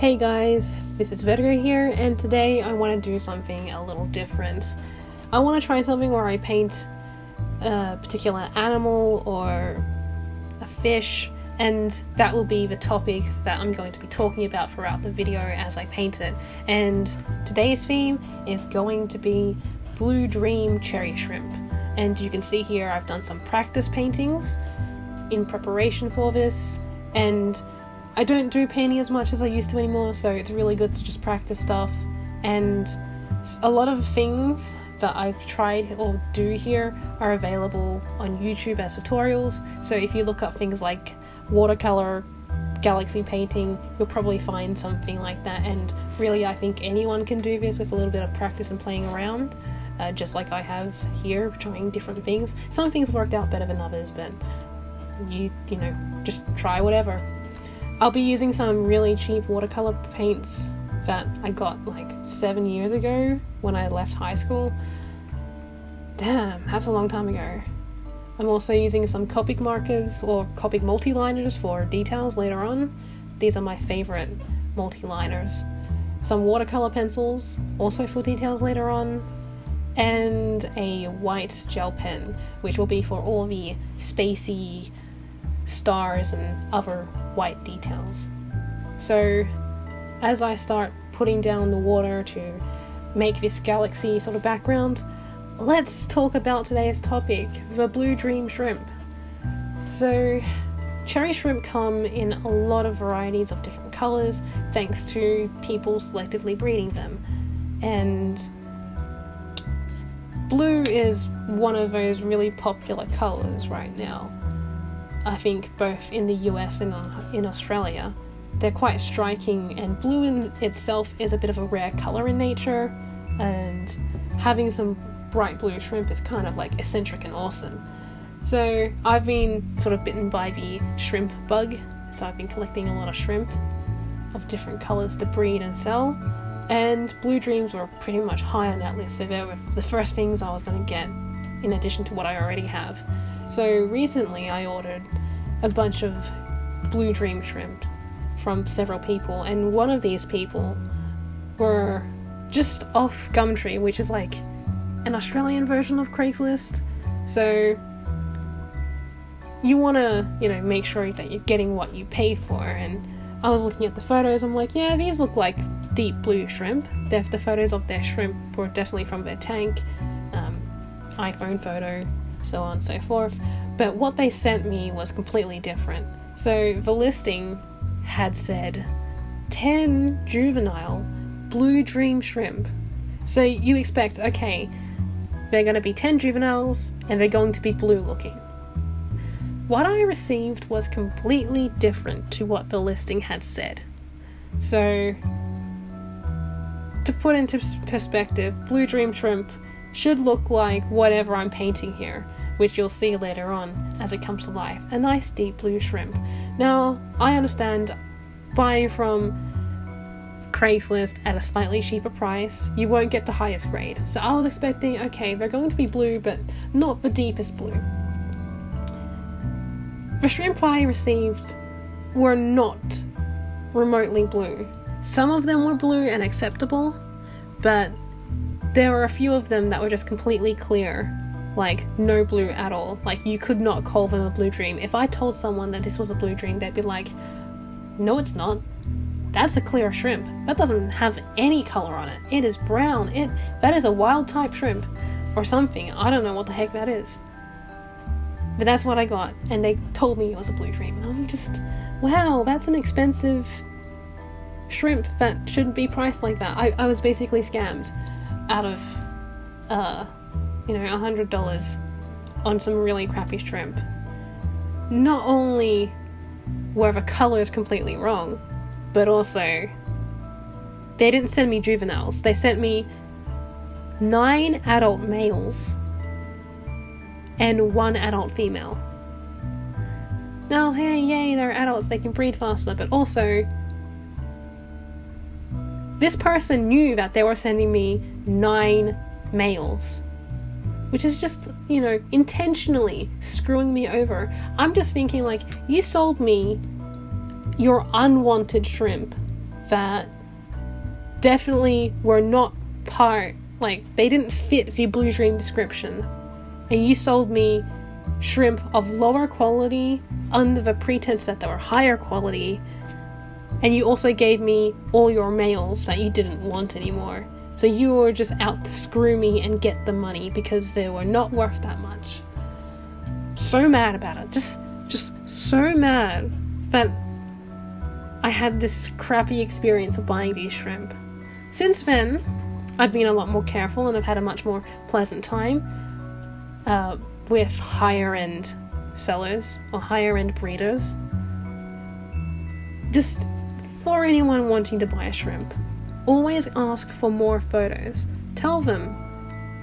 Hey guys, this is Vert here, and today I want to do something a little different. I want to try something where I paint a particular animal or a fish, and that will be the topic that I'm going to be talking about throughout the video as I paint it. And today's theme is going to be Blue Dream Cherry Shrimp. And you can see here I've done some practice paintings in preparation for this, and I don't do painting as much as I used to anymore, so it's really good to just practice stuff. And a lot of things that I've tried or do here are available on YouTube as tutorials, so if you look up things like watercolor galaxy painting, you'll probably find something like that. And really, I think anyone can do this with a little bit of practice and playing around, just like I have here, trying different things. Some things worked out better than others, but you know, just try whatever. I'll be using some really cheap watercolor paints that I got like 7 years ago when I left high school. Damn, that's a long time ago. I'm also using some Copic markers or Copic multi-liners for details later on. These are my favorite multi-liners. Some watercolor pencils, also for details later on. And a white gel pen, which will be for all the spacey stars and other white details. So as I start putting down the water to make this galaxy sort of background, let's talk about today's topic, the Blue Dream Shrimp. So cherry shrimp come in a lot of varieties of different colors thanks to people selectively breeding them, and blue is one of those really popular colors right now. I think both in the US and in Australia, they're quite striking, and blue in itself is a bit of a rare color in nature, and having some bright blue shrimp is kind of like eccentric and awesome. So I've been sort of bitten by the shrimp bug, so I've been collecting a lot of shrimp of different colors to breed and sell, and blue dreams were pretty much high on that list, so they were the first things I was going to get in addition to what I already have. So recently I ordered a bunch of blue dream shrimp from several people, and one of these people were just off Gumtree, which is like an Australian version of Craigslist. So you want to, make sure that you're getting what you pay for. And I was looking at the photos, I'm like, yeah, these look like deep blue shrimp. The photos of their shrimp were definitely from their tank, iPhone photo, so on and so forth. But what they sent me was completely different. So the listing had said 10 juvenile blue dream shrimp. So you expect, okay, they're going to be 10 juveniles and they're going to be blue looking. What I received was completely different to what the listing had said. So to put into perspective, blue dream shrimp should look like whatever I'm painting here, which you'll see later on as it comes to life, a nice deep blue shrimp. Now, I understand buying from Craigslist at a slightly cheaper price, you won't get the highest grade. So I was expecting, okay, they're going to be blue, but not the deepest blue. The shrimp I received were not remotely blue. Some of them were blue and acceptable, but there were a few of them that were just completely clear, like no blue at all. Like you could not call them a blue dream. If I told someone that this was a blue dream, they'd be like, no it's not, that's a clear shrimp, that doesn't have any color on it, it is brown, that is a wild type shrimp or something. I don't know what the heck that is, but that's what I got, and they told me it was a blue dream, and I'm just, wow, that's an expensive shrimp that shouldn't be priced like that. I was basically scammed out of $100 on some really crappy shrimp. Not only were the colors completely wrong, but also they didn't send me juveniles. They sent me 9 adult males and 1 adult female. Now, hey, yay, they're adults, they can breed faster, but also this person knew that they were sending me 9 males, which is just, intentionally screwing me over. I'm just thinking, like, you sold me your unwanted shrimp that definitely were not part, like, they didn't fit the Blue Dream description. And you sold me shrimp of lower quality under the pretense that they were higher quality. And you also gave me all your males that you didn't want anymore. So you were just out to screw me and get the money because they were not worth that much. So mad about it. Just so mad that I had this crappy experience of buying these shrimp. Since then, I've been a lot more careful and I've had a much more pleasant time with higher end sellers or higher end breeders. Just for anyone wanting to buy a shrimp, always ask for more photos. Tell them,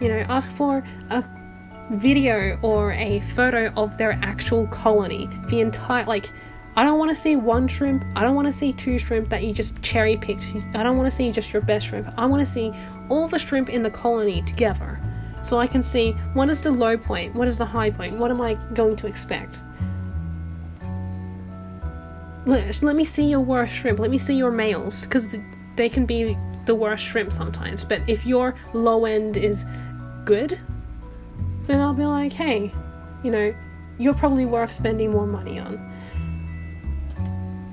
ask for a video or a photo of their actual colony. The entire, I don't want to see one shrimp. I don't want to see two shrimp that you just cherry picked. I don't want to see just your best shrimp. I want to see all the shrimp in the colony together. So I can see what is the low point, what is the high point, what am I going to expect. Let me see your worst shrimp. Let me see your males, because they can be the worst shrimp sometimes. But if your low end is good, then I'll be like, hey, you're probably worth spending more money on.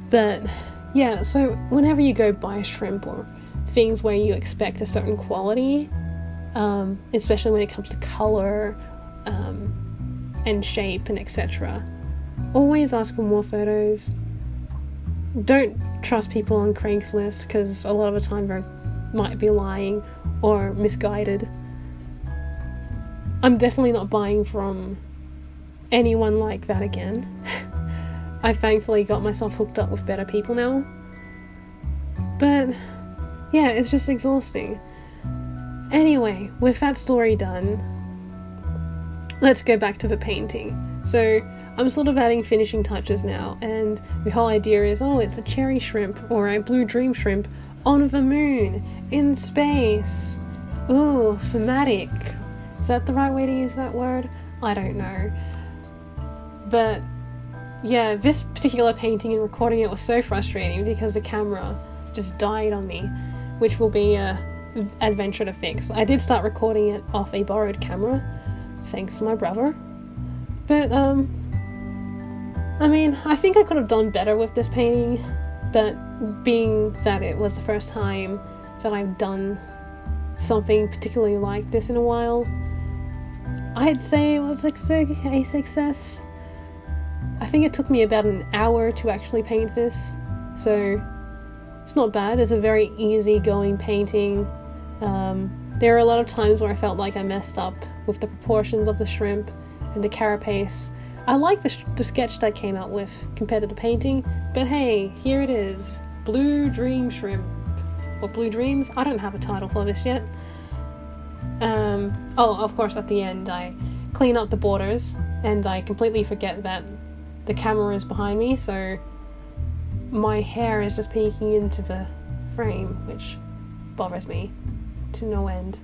But yeah, so whenever you go buy shrimp or things where you expect a certain quality, especially when it comes to color and shape and etc., always ask for more photos. Don't trust people on Craigslist, because a lot of the time they might be lying or misguided. I'm definitely not buying from anyone like that again. I thankfully got myself hooked up with better people now. But yeah, it's just exhausting. Anyway, with that story done, let's go back to the painting. So I'm sort of adding finishing touches now, and the whole idea is, it's a cherry shrimp or a blue dream shrimp on the moon, in space. Ooh, thematic. Is that the right way to use that word? I don't know. But yeah, this particular painting and recording it was so frustrating because the camera just died on me, which will be a adventure to fix. I did start recording it off a borrowed camera, thanks to my brother. But I think I could have done better with this painting, but being that it was the first time that I've done something particularly like this in a while, I'd say it was a success. I think it took me about an hour to actually paint this, so it's not bad. It's a very easy-going painting. There are a lot of times where I felt like I messed up with the proportions of the shrimp and the carapace. I like the sketch that I came out with compared to the painting, but hey, here it is. Blue Dream Shrimp. Or Blue Dreams? I don't have a title for this yet. Of course, at the end I clean up the borders, and I completely forget that the camera is behind me, so my hair is just peeking into the frame, which bothers me to no end.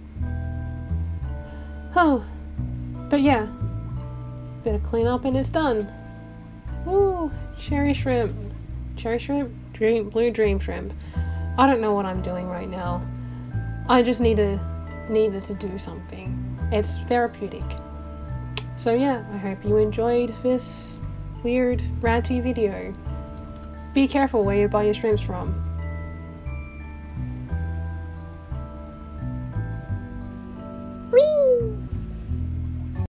But yeah, bit of clean up and it's done. Woo, cherry shrimp, blue dream shrimp. I don't know what I'm doing right now. I just needed to do something. It's therapeutic. So yeah, I hope you enjoyed this weird ranty video. Be careful where you buy your shrimps from.